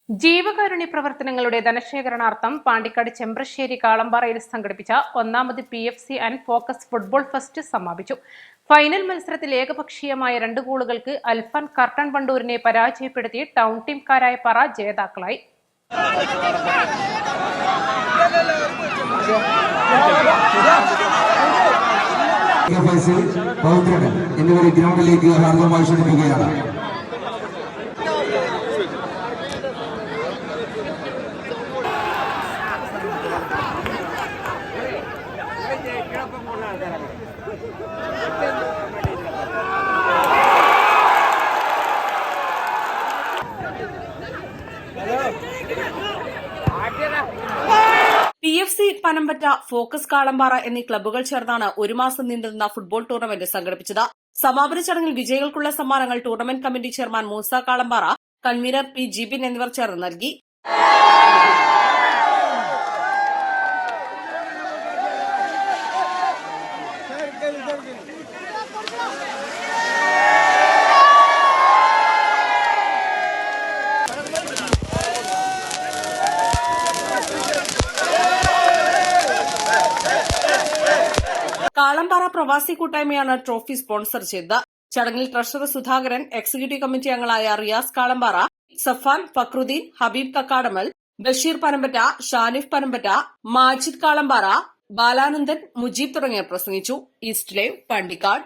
ജീവകാരുണ്യ പ്രവർത്തനങ്ങളുടെ ധനശേഖരണാർത്ഥം പാണ്ടിക്കാട് ചെമ്പ്രശ്ശേരി കാളമ്പാറയിൽ സംഘടിപ്പിച്ച ഒന്നാമത് PFC and focus football fest സമാപിച്ചു. ഫൈനൽ മത്സരത്തിൽ ഏകപക്ഷീയമായ 2 ഗോളുകൾക്ക് അൽഫാൻ കർട്ടൺ വണ്ടൂരിനെ പരാജയപ്പെടുത്തി ടൗൺ ടീംകാരായ പറ ജേതാക്കളായി. എന്നിവരെ ഗ്രൗണ്ടിലേക്ക് ഹാർദമായി ക്ഷണിക്കുകയാണ്. PFC പനമ്പറ്റ, ഫോക്കസ് കാളമ്പാറ എന്നീ ക്ലബ്ബുകൾ ചേർന്നാണ് ഒരു മാസം നീണ്ടുനിന്ന ഫുട്ബോൾ ടൂർണമെന്റ് സംഘടിപ്പിച്ചത്. സമാപന ചടങ്ങിൽ വിജയികൾക്കുള്ള സമ്മാനങ്ങൾ tournament committee chairman Moosa Kalampara, convener P. Jibin എന്നിവർ ചേർന്ന് നൽകി. കാളമ്പാറ പ്രവാസി കൂട്ടായ്മയാണ് ട്രോഫി സ്പോൺസർ ചെയ്തത്. ചടങ്ങിൽ ട്രഷറർ സുധാകരൻ, എക്സിക്യൂട്ടീവ് കമ്മിറ്റി അംഗങ്ങളായ റിയാസ് കാളമ്പാറ, സഫാൻ, ഫക്രുദ്ദീൻ, ഹബീബ് കക്കാടമൽ, ബഷീർ പനമ്പറ്റ, ഷാനിഫ് പനമ്പറ്റ, മാജിദ് കാളമ്പാറ, ബാലാനന്ദൻ, മുജീബ് തുടങ്ങിയവർ പ്രസംഗിച്ചു. East live, Pandikkad.